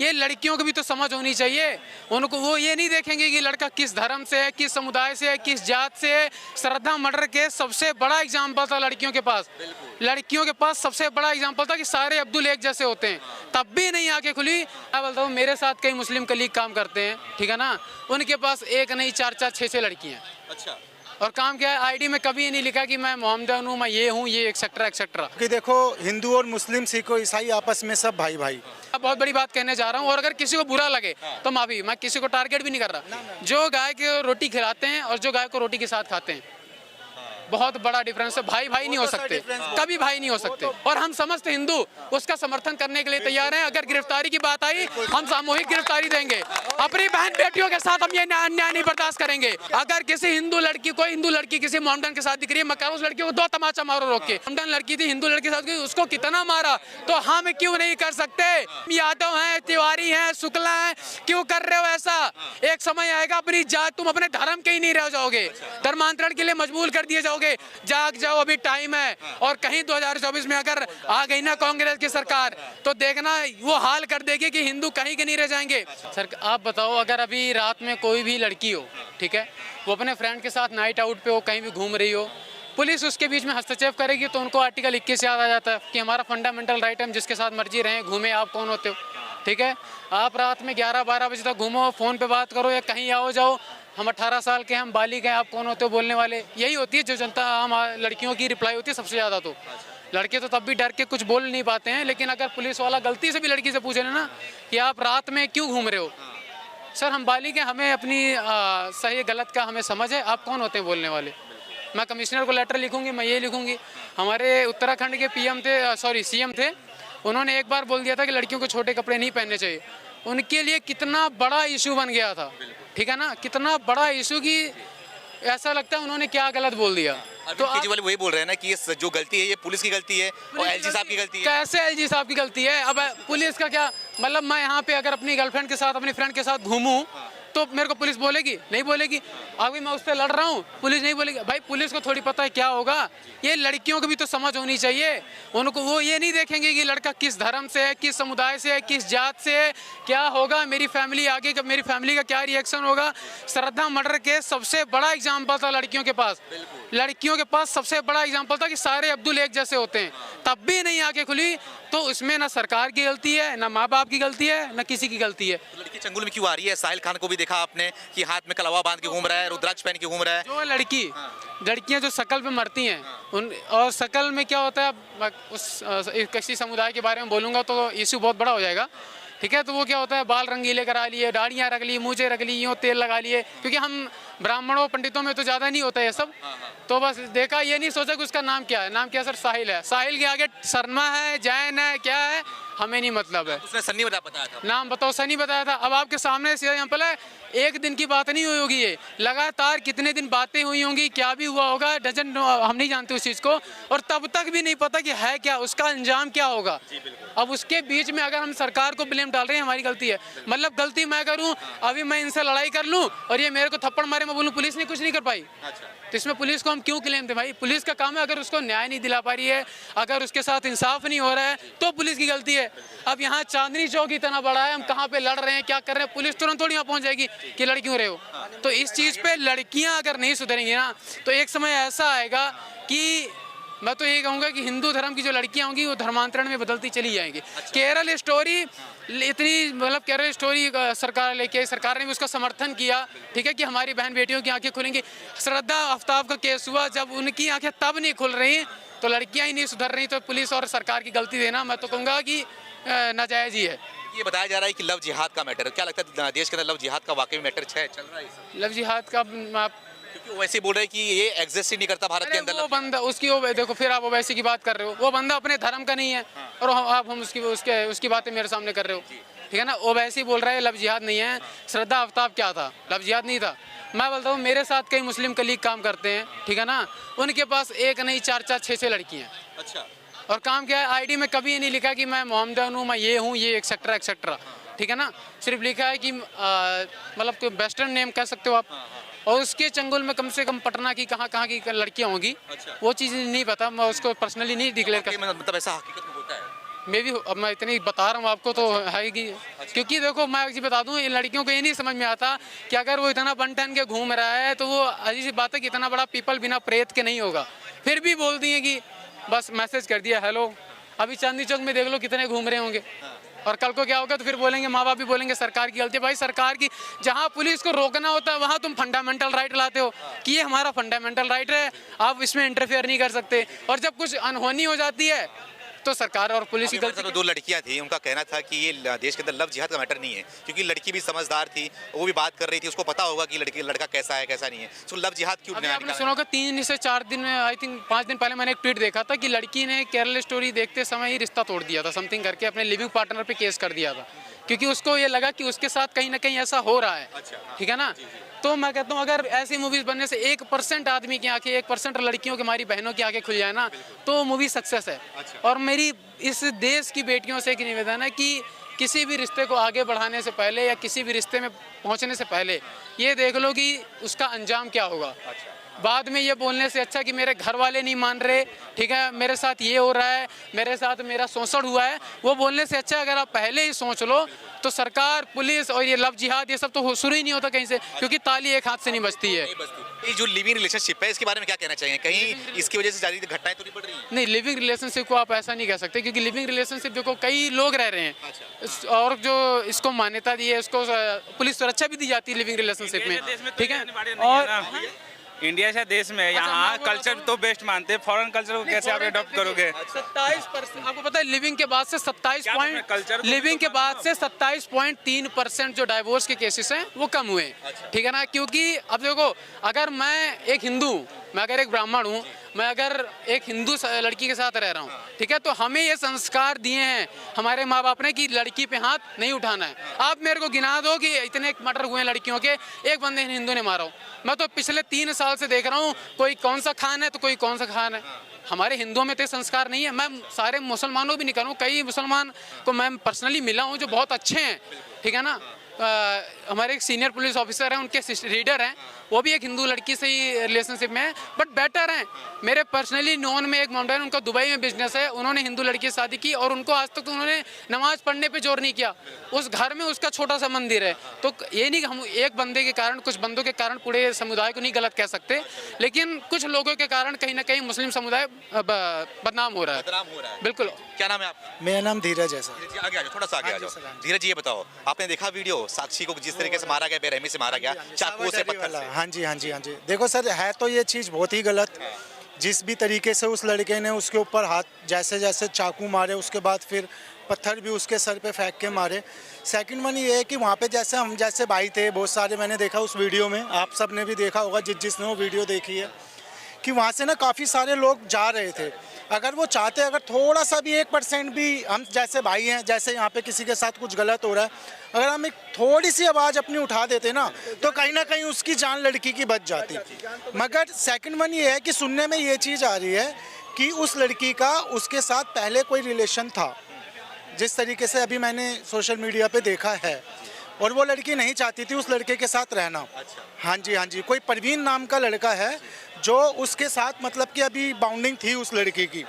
ये लड़कियों को भी तो समझ होनी चाहिए। उनको वो ये नहीं देखेंगे कि लड़का किस धर्म से है, किस समुदाय से है, किस जात से है। श्रद्धा मर्डर के सबसे बड़ा एग्जाम्पल था लड़कियों के पास। लड़कियों के पास सबसे बड़ा एग्जाम्पल था कि सारे अब्दुल एक जैसे होते हैं, तब भी नहीं आके खुली। मैं बोलता हूँ मेरे साथ कई मुस्लिम कलीग काम करते हैं, ठीक है ना, उनके पास एक नहीं 4-4 6-6 लड़कियाँ। अच्छा। और काम क्या है, आईडी में कभी नहीं लिखा कि मैं मोहम्मदन हूँ, मैं ये हूँ, ये एक्सेट्रा एक्सेट्रा। कि देखो हिंदू और मुस्लिम, सिख और ईसाई आपस में सब भाई भाई। अब बहुत बड़ी बात कहने जा रहा हूँ, और अगर किसी को बुरा लगे तो माफी, मैं किसी को टारगेट भी नहीं कर रहा। जो गाय को रोटी खिलाते हैं और जो गाय को रोटी के साथ खाते हैं, बहुत बड़ा डिफरेंस है। भाई भाई नहीं हो सकते, कभी भाई नहीं हो सकते। और हम समस्त हिंदू उसका समर्थन करने के लिए तैयार हैं। अगर गिरफ्तारी की बात आई, हम सामूहिक गिरफ्तारी देंगे। अपनी बहन बेटियों के साथ हम ये अन्याय नहीं बर्दाश्त करेंगे। अगर किसी हिंदू लड़की, कोई हिंदू लड़की किसी मोहम्मदन के साथ दिख रही है, मैं कह रहा हूं उस लड़की को 2 तमाचा मारो रोक के। मोहम्मदन लड़की थी, हिंदू लड़की के साथ, उसको कितना मारा, तो हम क्यों नहीं कर सकते? यादव हैं, तिवारी हैं, शुक्ला हैं, क्यों कर रहे हो ऐसा? एक समय आएगा अपनी जात, तुम अपने धर्म के ही नहीं रह जाओगे, धर्मांतरण के लिए मजबूर कर दिए जाओगे। जाग जाओ, अभी टाइम है। और कहीं 2024 में अगर आ गई ना कांग्रेस की सरकार, तो देखना वो हाल कर देगी कि हिंदू कहीं के नहीं रह जाएंगे। सर आप बताओ, अगर अभी रात में कोई भी लड़की हो, ठीक है, वो अपने फ्रेंड के साथ नाइट आउट पे हो, कहीं भी घूम रही हो, पुलिस उसके बीच में हस्तक्षेप करेगी, तो उनको आर्टिकल 21 याद आ जाता है कि हमारा फंडामेंटल राइट है, हम जिसके साथ मर्जी रहें, घूमे, आप कौन होते हो? ठीक है, आप रात में 11-12 बजे तक घूमो, फ़ोन पे बात करो या कहीं आओ जाओ, हम 18 साल के, हम बालिग हैं, आप कौन होते हो बोलने वाले? यही होती है जो जनता, हम लड़कियों की रिप्लाई होती है सबसे ज़्यादा। तो लड़के तो तब भी डर के कुछ बोल नहीं पाते हैं, लेकिन अगर पुलिस वाला गलती से भी लड़की से पूछे ना कि आप रात में क्यों घूम रहे हो, सर हम बालिग हैं, हमें अपनी सही गलत का हमें समझ है, आप कौन होते हैं बोलने वाले? मैं कमिश्नर को लेटर लिखूंगी, मैं ये लिखूंगी। हमारे उत्तराखंड के सीएम थे, उन्होंने एक बार बोल दिया था कि लड़कियों को छोटे कपड़े नहीं पहनने चाहिए। उनके लिए कितना बड़ा इशू बन गया था, ठीक है ना, कितना बड़ा इशू कि ऐसा लगता है उन्होंने क्या गलत बोल दिया। तो केजरीवाल वही बोल रहे हैं ना कि ये जो गलती है ये पुलिस की गलती है और एलजी साहब की गलती है। कैसे एलजी साहब की गलती है? अब पुलिस का क्या मतलब? मैं यहाँ पे अगर अपनी गर्लफ्रेंड के साथ, अपनी फ्रेंड के साथ घूमूं, तो मेरे को पुलिस बोलेगी? नहीं बोलेगी। अभी मैं उससे लड़ रहा हूँ, पुलिस नहीं बोलेगी। भाई पुलिस को थोड़ी पता है क्या होगा। ये लड़कियों को भी तो समझ होनी चाहिए। उनको वो ये नहीं देखेंगे कि लड़का किस धर्म से है, किस समुदाय से है, किस जात से है, क्या होगा मेरी फैमिली आगे, मेरी फैमिली का क्या रिएक्शन होगा। श्रद्धा मर्डर के सबसे बड़ा एग्जाम्पल था लड़कियों के पास। लड़कियों के पास सबसे बड़ा एग्जाम्पल था कि सारे अब्दुल एक जैसे होते हैं, तब भी नहीं आके खुली। तो इसमें ना सरकार की गलती है, ना माँ बाप की गलती है, ना किसी की गलती है। तो लड़की चंगुल में क्यों आ रही है? साहिल खान को भी देखा आपने कि हाथ में कलवा बांध के घूम रहा है, रुद्राक्ष पहन के घूम रहा है। जो लड़कियां जो शकल पे मरती हैं, उन और शकल में क्या होता है, उस किसी समुदाय के बारे में बोलूँगा तो इशू बहुत बड़ा हो जाएगा, ठीक है। तो वो क्या होता है, बाल रंगीले करा लिए, दाढ़ियाँ रख ली, मूंछें रख ली, यूँ तेल लगा लिए, क्योंकि हम ब्राह्मणों पंडितों में तो ज़्यादा नहीं होता है ये सब। तो बस देखा, ये नहीं सोचा कि उसका नाम क्या है। नाम क्या सर? साहिल है। साहिल के आगे शर्मा है, जैन है, क्या है, हमें नहीं मतलब है। उसने सन्नी बताया था। नाम बताओ, सनी बताया था। अब आपके सामने सीधा एग्जाम्पल है, एक दिन की बात नहीं हुई होगी, ये लगातार कितने दिन बातें हुई होंगी, क्या भी हुआ होगा, डजन हम नहीं जानते उस चीज़ को, और तब तक भी नहीं पता कि है क्या, उसका अंजाम क्या होगा। अब उसके बीच में अगर हम सरकार को ब्लेम डाल रहे हैं, हमारी गलती है। मतलब गलती मैं करूं, अभी मैं इनसे लड़ाई कर लूं और ये मेरे को थप्पड़ मारे, मैं बोलूं पुलिस ने कुछ नहीं कर पाई। तो इसमें पुलिस को हम क्यों क्लेम दें? भाई पुलिस का काम है, अगर उसको न्याय नहीं दिला पा रही है, अगर उसके साथ इंसाफ नहीं हो रहा है, तो पुलिस की गलती है। अब यहाँ चांदनी चौक इतना बड़ा है, हम कहाँ पे लड़ रहे हैं, क्या कर रहे हैं, पुलिस तुरंत थोड़ी यहाँ पहुँच जाएगी कि लड़ क्यों रहे हो। तो इस चीज़ पे लड़कियाँ अगर नहीं सुधरेंगी ना, तो एक समय ऐसा आएगा कि मैं तो ये कहूँगा कि हिंदू धर्म की जो लड़कियाँ होंगी वो धर्मांतरण में बदलती चली जाएंगी। केरल स्टोरी इतनी, मतलब केरल स्टोरी सरकार लेके, सरकार ने भी उसका समर्थन किया, ठीक है, कि हमारी बहन बेटियों की आंखें खुलेंगी। श्रद्धा आफ्ताब का केस हुआ, जब उनकी आंखें तब नहीं खुल रही, तो लड़कियाँ ही नहीं सुधर रही, तो पुलिस और सरकार की गलती देना मैं तो कहूँगा कि नाजायज़ ही है। ये बताया जा रहा है कि लव जिहाद का मैटर है, क्या लगता है देश के अंदर लव जिहाद का वाकई मैटर चल रहा है? लव जिहाद का क्योंकि वैसे बोल रहे हैं कि ये एग्जिस्ट ही नहीं करता भारत के अंदर। वो बंदा उसकी, वो देखो, फिर आप ओवैसी की बात कर रहे हो, वो बंदा अपने धर्म का नहीं है, और आप हम उसकी बातें मेरे सामने कर रहे हो, ठीक है ना। ओवैसी बोल रहा है लव जिहाद नहीं है। श्रद्धा आफ्ताब क्या था? लव जिहाद नहीं था। मैं बोलता हूँ मेरे साथ कई मुस्लिम कलीग काम करते हैं, ठीक है ना, उनके पास एक नहीं 4-4 6-6 लड़कियाँ। अच्छा। और काम क्या है, आईडी में कभी नहीं लिखा कि मैं मोहम्मदन हूँ, मैं ये हूँ, ये एक्सेट्रा एक्सेट्रा, ठीक है ना। सिर्फ लिखा है कि मतलब कोई वेस्टर्न नेम कह सकते हो आप। और उसके चंगुल में कम से कम पटना की कहाँ की लड़कियाँ होंगी। अच्छा। वो चीज़ नहीं पता, मैं उसको पर्सनली नहीं डिक्लेयर कर। मतलब ऐसा हकीकत में होता है? मैं भी अब मैं इतनी बता रहा हूँ आपको तो है कि क्योंकि देखो मैं एक चीज़ बता दूँ, इन लड़कियों को ये नहीं समझ में आता कि अगर वो इतना बन ठन के घूम रहा है तो वो अजीब सी बात है कि इतना बड़ा पीपल बिना प्रेत के नहीं होगा, फिर भी बोलती हैं कि बस मैसेज कर दिया हेलो। अभी चांदनी चौक में देख लो कितने घूम रहे होंगे, और कल को क्या होगा तो फिर बोलेंगे, माँ बाप भी बोलेंगे सरकार की गलती है। भाई सरकार की, जहाँ पुलिस को रोकना होता है वहाँ तुम फंडामेंटल राइट लाते हो कि ये हमारा फंडामेंटल राइट है, आप इसमें इंटरफेयर नहीं कर सकते, और जब कुछ अनहोनी हो जाती है तो सरकार और पुलिस की गलती। दो लड़कियां थी, उनका कहना था कि ये देश के अंदर लव जिहाद का मैटर नहीं है, क्योंकि लड़की भी समझदार थी, वो भी बात कर रही थी, उसको पता होगा कि लड़का कैसा है कैसा नहीं है, तो लव जिहाद क्यों अभी आपने सुना होगा 3 से 4 दिन में, आई थिंक 5 दिन पहले मैंने एक ट्वीट देखा था कि लड़की ने केरल स्टोरी देखते समय ही रिश्ता तोड़ दिया था, समथिंग करके अपने लिविंग पार्टनर पे केस कर दिया था, क्योंकि उसको ये लगा कि उसके साथ कहीं ना कहीं ऐसा हो रहा है। ठीक है ना, तो मैं कहता हूँ अगर ऐसी मूवीज बनने से 1% आदमी की आंखें, 1% लड़कियों की, हमारी बहनों की आंखें खुल जाए ना, तो मूवी सक्सेस है। और मेरी इस देश की बेटियों से एक निवेदन है कि किसी भी रिश्ते को आगे बढ़ाने से पहले या किसी भी रिश्ते में पहुंचने से पहले ये देख लो कि उसका अंजाम क्या होगा। बाद में ये बोलने से अच्छा कि मेरे घर वाले नहीं मान रहे, ठीक है, मेरे साथ ये हो रहा है, मेरे साथ मेरा शोषण हुआ है, वो बोलने से अच्छा अगर आप पहले ही सोच लो तो सरकार, पुलिस और ये लव जिहाद ये सब तो शुरू ही नहीं होता कहीं से, क्योंकि ताली एक हाथ से नहीं बजती है। ये जो लिविंग रिलेशनशिप है इसके बारे में क्या कहना चाहिए, कहीं इसकी वजह से ज्यादा घटनाएं तो नहीं बढ़ रही हैं? नहीं, लिविंग रिलेशनशिप को आप ऐसा नहीं कह सकते, क्योंकि लिविंग रिलेशनशिप देखो कई लोग रह रहे हैं और जो इसको मान्यता दी है, इसको पुलिस सुरक्षा भी दी जाती है लिविंग रिलेशनशिप में, ठीक है। और इंडिया से देश में यहाँ कल्चर तो बेस्ट मानते हैं, फॉरेन कल्चर को कैसे आप अडॉप्ट करोगे? 27%, आपको पता है लिविंग के बाद से 27.3% जो डाइवोर्स के केसेस हैं वो कम हुए। ठीक है ना, क्योंकि अब देखो अगर मैं एक हिंदू, मैं अगर एक ब्राह्मण हूँ, मैं अगर एक हिंदू लड़की के साथ रह रहा हूँ, ठीक है, तो हमें ये संस्कार दिए हैं हमारे माँ बाप ने कि लड़की पे हाथ नहीं उठाना है। आप मेरे को गिना दो कि इतने मर्डर हुए लड़कियों के, एक बंदे हिंदू ने मारा हो। मैं तो पिछले 3 साल से देख रहा हूँ कोई कौन सा खान है तो कोई कौन सा खान है। हमारे हिंदुओं में तो संस्कार नहीं है। मैं सारे मुसलमानों भी नहीं करूँ, कई मुसलमान को मैं पर्सनली मिला हूँ जो बहुत अच्छे हैं, ठीक है ना। हमारे एक सीनियर पुलिस ऑफिसर हैं, उनके रीडर हैं, वो भी एक हिंदू लड़की से ही रिलेशनशिप में है, बट बेटर हैं। मेरे पर्सनली नॉन में एक माउंटेन, उनका दुबई में बिजनेस है, उन्होंने हिंदू लड़की से शादी की और उनको आज तक तो उन्होंने नमाज पढ़ने पे जोर नहीं किया। उस घर में उसका छोटा सा मंदिर है। तो ये नहीं कि हम एक बंदे के कारण, कुछ बंदों के कारण पूरे समुदाय को नहीं गलत कह सकते, लेकिन कुछ लोगों के कारण कहीं ना कहीं मुस्लिम समुदाय बदनाम हो रहा है। बिल्कुल। क्या नाम है आपका? मेरा नाम धीरज है सर। आगे आ जाओ, थोड़ा सा आगे आ जाओ। धीरज ये बताओ, आपने देखा वीडियो साक्षी को जिस तरीके से मारा गया, बेरहमी से मारा गया, चाकू से, पत्थर से? हाँ जी हाँ जी हाँ जी। देखो सर, है तो ये चीज़ बहुत ही गलत। जिस भी तरीके से उस लड़के ने उसके ऊपर हाथ, जैसे जैसे चाकू मारे, उसके बाद फिर पत्थर भी उसके सर पे फेंक के मारे। सेकंड वन ये है कि वहाँ पे जैसे हम जैसे भाई थे बहुत सारे, मैंने देखा उस वीडियो में, आप सब ने भी देखा होगा जिसने वो वीडियो देखी है, कि वहाँ से ना काफ़ी सारे लोग जा रहे थे। अगर वो चाहते, अगर थोड़ा सा भी 1% भी, हम जैसे भाई हैं, जैसे यहाँ पे किसी के साथ कुछ गलत हो रहा है, अगर हम एक थोड़ी सी आवाज़ अपनी उठा देते ना, तो कहीं ना कहीं उसकी जान लड़की की बच जाती। मगर सेकंड वन ये है कि सुनने में ये चीज़ आ रही है कि उस लड़की का उसके साथ पहले कोई रिलेशन था, जिस तरीके से अभी मैंने सोशल मीडिया पे देखा है, और वो लड़की नहीं चाहती थी उस लड़के के साथ रहना। हाँ जी हाँ जी। कोई परवीन नाम का लड़का है जो उसके साथ, मतलब कि अभी बाउंडिंग थी उस लड़की की,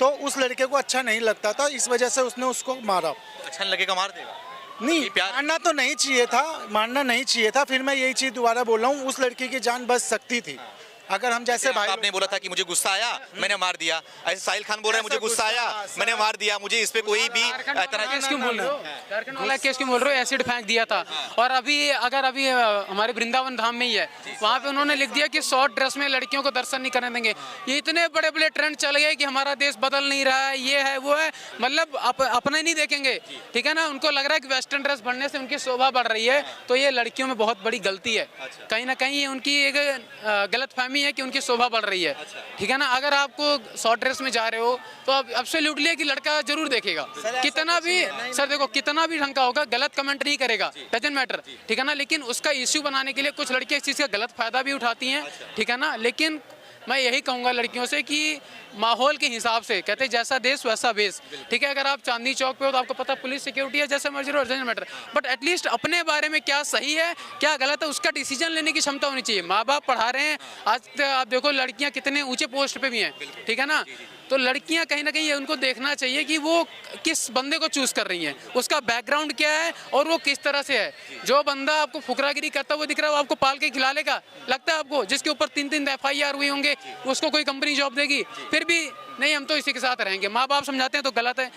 तो उस लड़के को अच्छा नहीं लगता था, इस वजह से उसने उसको मारा। अच्छा लगेगा, मार देगा? नहीं, मारना तो नहीं चाहिए था, मारना नहीं चाहिए था। फिर मैं यही चीज़ दोबारा बोल रहा हूँ, उस लड़की की जान बच सकती थी अगर हम जैसे भाई। आपने बोला था कि मुझे गुस्सा आया, मैंने मार दिया, ऐसे साहिल खान बोल रहे हैं मुझे गुस्सा आया, मैंने मार दिया, मुझे इस पे कोई भी केस क्यों बोल रहे हो? झारखंड वाला केस क्यों बोल रहे हो? एसिड फेंक दिया था। और अभी अगर अभी हमारे वृंदावन धाम में ही है, वहाँ पे उन्होंने लिख दिया कि शॉर्ट ड्रेस में लड़कियों को दर्शन नहीं करने देंगे। ये इतने बड़े बड़े ट्रेंड चल गए कि हमारा देश बदल नहीं रहा है, ये है वो है, मतलब अपने नहीं देखेंगे, ठीक है ना। उनको लग रहा है कि वेस्टर्न ड्रेस बढ़ने से उनकी शोभा बढ़ रही है, तो ये लड़कियों में बहुत बड़ी गलती है। कहीं ना कहीं ये उनकी एक गलतफहमी है कि उनकी शोभा बढ़ रही है, ठीक है ना। अगर आपको शॉर्ट ड्रेस में जा रहे हो तो अब एब्सोल्युटली है कि लड़का जरूर देखेगा, कितना भी सर देखो कितना भी ढंग का होगा, गलत कमेंट नहीं करेगा, डजंट मैटर, ठीक है ना। लेकिन उसका इश्यू बनाने के लिए कुछ लड़कियां इस चीज़ का गलत फायदा भी उठाती हैं, ठीक है ना। लेकिन मैं यही कहूँगा लड़कियों से कि माहौल के हिसाब से, कहते हैं जैसा देश वैसा बेस, ठीक है। अगर आप चांदनी चौक पे हो तो आपको पता पुलिस सिक्योरिटी है, जैसे मर्जी डजंट मैटर, बट एटलीस्ट अपने बारे में क्या सही है क्या गलत है उसका डिसीजन लेने की क्षमता होनी चाहिए। माँ बाप पढ़ा रहे हैं, आज आप देखो लड़कियाँ कितने ऊंचे पोस्ट पे भी हैं, ठीक है ना। तो लड़कियां कहीं ना कहीं उनको देखना चाहिए कि वो किस बंदे को चूज कर रही हैं, उसका बैकग्राउंड क्या है और वो किस तरह से है। जो बंदा आपको फुकरागिरी करता हुआ दिख रहा है वो आपको पाल के खिला लेगा, लगता है आपको? जिसके ऊपर 3-3 FIR हुई होंगे उसको कोई कंपनी जॉब देगी? फिर भी नहीं, हम तो इसी के साथ रहेंगे। माँ बाप समझाते हैं तो गलत है,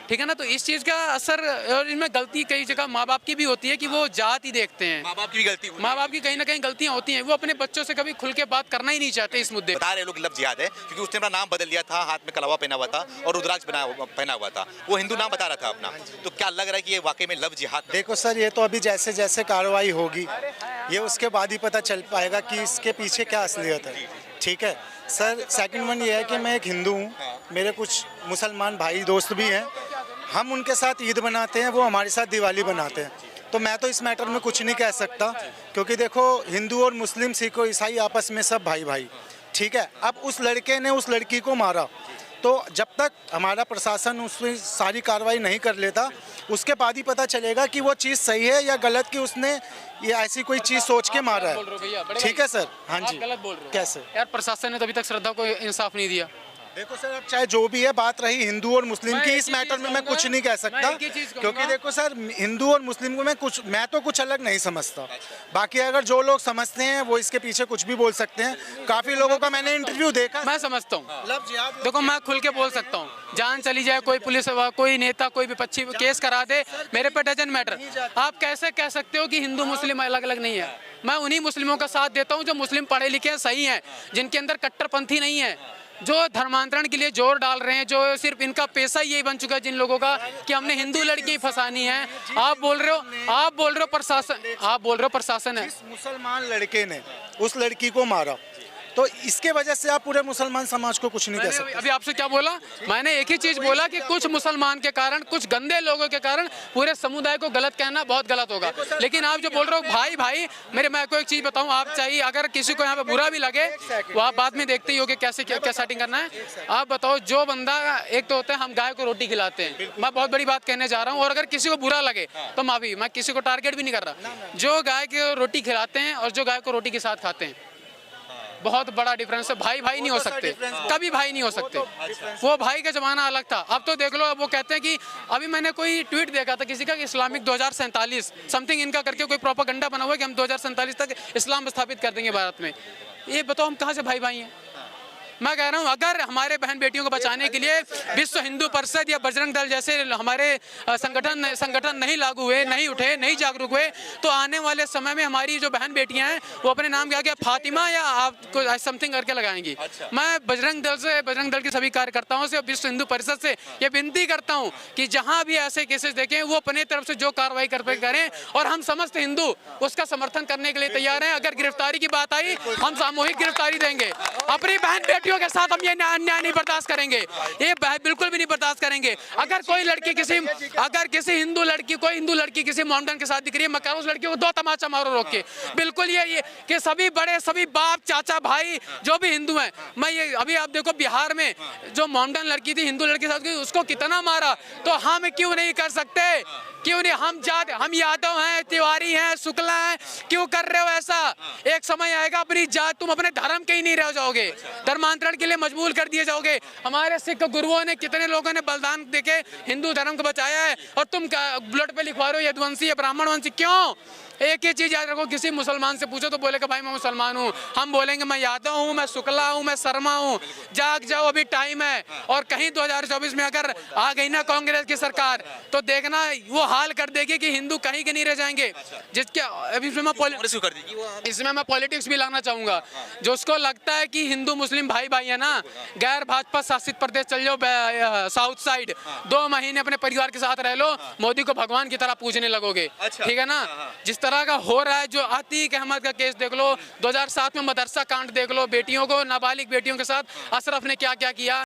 ठीक है ना? तो इस चीज़ का असर, और इनमें गलती कई जगह माँ बाप की भी होती है कि वो जात ही देखते हैं। माँ बाप की भी गलती हुई। माँ बाप की कहीं ना कहीं गलतियां होती हैं, वो अपने बच्चों से कभी खुल के बात करना ही नहीं चाहते इस मुद्दे पे। बता रहे लोग लव जिहाद है क्योंकि उसने अपना नाम बदल दिया था, हाथ में कलावा पहना हुआ था और रुद्राक्ष पहना हुआ था, वो हिंदू नाम बता रहा था अपना। तो क्या लग रहा है कि ये वाकई में लव जिहाद? देखो सर, ये तो अभी जैसे जैसे कार्रवाई होगी ये उसके बाद ही पता चल पाएगा कि इसके पीछे क्या असलियत है, ठीक है सर। सेकंड वन ये है कि मैं एक हिंदू हूँ, मेरे कुछ मुसलमान भाई दोस्त भी हैं, हम उनके साथ ईद बनाते हैं, वो हमारे साथ दिवाली बनाते हैं। तो मैं तो इस मैटर में कुछ नहीं कह सकता क्योंकि देखो हिंदू और मुस्लिम, सिख और ईसाई आपस में सब भाई भाई, ठीक है। अब उस लड़के ने उस लड़की को मारा, तो जब तक हमारा प्रशासन उसमें सारी कार्रवाई नहीं कर लेता उसके बाद ही पता चलेगा कि वो चीज़ सही है या गलत, कि उसने ये ऐसी कोई चीज़ सोच के मारा है, ठीक है सर। हाँ जी, गलत बोल रहे हो कैसे यार? प्रशासन ने तो अभी तक श्रद्धा को इंसाफ नहीं दिया। देखो सर, अब चाहे जो भी है, बात रही हिंदू और मुस्लिम की, इस मैटर में मैं कुछ नहीं कह सकता एक ही चीज़ कहूँगा। क्योंकि देखो सर, हिंदू और मुस्लिम को मैं तो कुछ अलग नहीं समझता। बाकी अगर जो लोग समझते हैं वो इसके पीछे कुछ भी बोल सकते हैं। काफी लोगों का मैंने इंटरव्यू देखा। मैं समझता हूँ, लव जिहाद, देखो मैं खुल के बोल सकता हूँ, जान चली जाए, कोई पुलिस कोई नेता कोई विपक्षी केस करा दे, मेरे पे डजन मैटर। आप कैसे कह सकते हो कि हिंदू मुस्लिम अलग अलग नहीं है? मैं उन्हीं मुस्लिमों का साथ देता हूँ जो मुस्लिम पढ़े लिखे हैं, सही हैं, जिनके अंदर कट्टरपंथी नहीं है, जो धर्मांतरण के लिए जोर डाल रहे हैं, जो सिर्फ इनका पेशा यही बन चुका है जिन लोगों का कि हमने हिंदू लड़की फंसानी है। आप बोल रहे हो प्रशासन है। जिस मुसलमान लड़के ने उस लड़की को मारा, तो इसके वजह से आप पूरे मुसलमान समाज को कुछ नहीं कह सकते। अभी आपसे क्या बोला? मैंने एक ही चीज बोला कि कुछ मुसलमान के कारण, कुछ गंदे लोगों के कारण पूरे समुदाय को गलत कहना बहुत गलत होगा। लेकिन आप जो बोल रहे हो भाई भाई, मैं आपको एक चीज बताऊं, आप चाहिए अगर किसी को यहाँ पे बुरा भी लगे वो आप बाद में देखते ही हो कि कैसे क्या सेटिंग करना है। आप बताओ, जो बंदा, एक तो होता है हम गाय को रोटी खिलाते हैं, मैं बहुत बड़ी बात कहने जा रहा हूँ, और अगर किसी को बुरा लगे तो माफी, मैं किसी को टारगेट भी नहीं कर रहा। जो गाय को रोटी खिलाते हैं और जो गाय को रोटी के साथ खाते हैं, बहुत बड़ा डिफरेंस है। भाई भाई नहीं हो सकते, कभी भाई नहीं हो सकते। वो भाई का जमाना अलग था, अब तो देख लो। अब वो कहते हैं कि अभी मैंने कोई ट्वीट देखा था किसी का कि इस्लामिक 2047 समथिंग इनका करके कोई प्रोपेगेंडा बना हुआ है कि हम 2047 तक इस्लाम स्थापित कर देंगे भारत में। ये बताओ हम कहाँ से भाई भाई हैं? मैं कह रहा हूँ, अगर हमारे बहन बेटियों को बचाने के लिए विश्व हिंदू परिषद या बजरंग दल जैसे हमारे संगठन नहीं लागू हुए, नहीं उठे, नहीं जागरूक हुए, तो आने वाले समय में हमारी जो बहन बेटियां हैं वो अपने नाम क्या फातिमा या आपको समथिंग करके लगाएंगी। मैं बजरंग दल के सभी कार्यकर्ताओं से, विश्व हिंदू परिषद से ये विनती करता हूँ कि जहाँ भी ऐसे केसेस देखें वो अपने तरफ से जो कार्रवाई करें, और हम समस्त हिंदू उसका समर्थन करने के लिए तैयार हैं। अगर गिरफ्तारी की बात आई, हम सामूहिक गिरफ्तारी देंगे। अपनी बहन बेटियों के साथ हम ये अन्याय नहीं बर्दाश्त करेंगे, ये बिल्कुल भी नहीं बर्दाश्त करेंगे। अगर किसी हिंदू लड़की किसी मोमडन के साथ दिख रही है, मैं कह रहा हूं उस लड़की को 2 तमाचा मारो रोक के। बिल्कुल ये कि सभी बड़े, सभी बाप, चाचा, भाई जो भी हिंदू हैं, मैं ये अभी आप देखो बिहार में जो मोमडन लड़की थी, हिंदू लड़की के साथ, उसको कितना मारा, तो हम क्यों नहीं कर सकते? क्यों नहीं? हम यादव हैं, तिवारी हैं, शुक्ला हैं, क्यों कर रहे हो ऐसा? एक समय आएगा अपनी जात, तुम अपने धर्म के ही नहीं रह जाओगे, धर्मांतरण के लिए मजबूर कर दिए जाओगे। हमारे सिख गुरुओं ने, कितने लोगों ने बलिदान देके हिंदू धर्म को बचाया है, और तुम ब्लड पे लिखवा रहे हो यदुवंशी या ब्राह्मण वंशी, क्यों? एक ही चीज याद रखो, किसी मुसलमान से पूछो तो बोलेगा भाई मैं मुसलमान हूँ, हम बोलेंगे मैं यादव हूँ, मैं शुक्ला हूँ, मैं शर्मा हूँ। जाग जाओ, अभी टाइम है। और कहीं 2024 में अगर आ गई ना कांग्रेस की सरकार, तो देखना वो हाल कर देगी कि हिंदू कहीं के नहीं रह जाएंगे। जिसके अभी इसमें मैं पॉलिटिक्स भी लाना चाहूंगा। जिसको लगता है कि हिंदू मुस्लिम भाई भाई है ना, गैर भाजपा शासित प्रदेश चल जाओ, साउथ साइड, 2 महीने अपने परिवार के साथ रह लो, मोदी को भगवान की तरह पूजने लगोगे। ठीक है ना? जिस तरह का हो रहा है, जो अतीक अहमद का केस देख लो, 2007 में मदरसा कांड देख लो, बेटियों को, नाबालिग बेटियों के साथ अशरफ ने क्या क्या किया।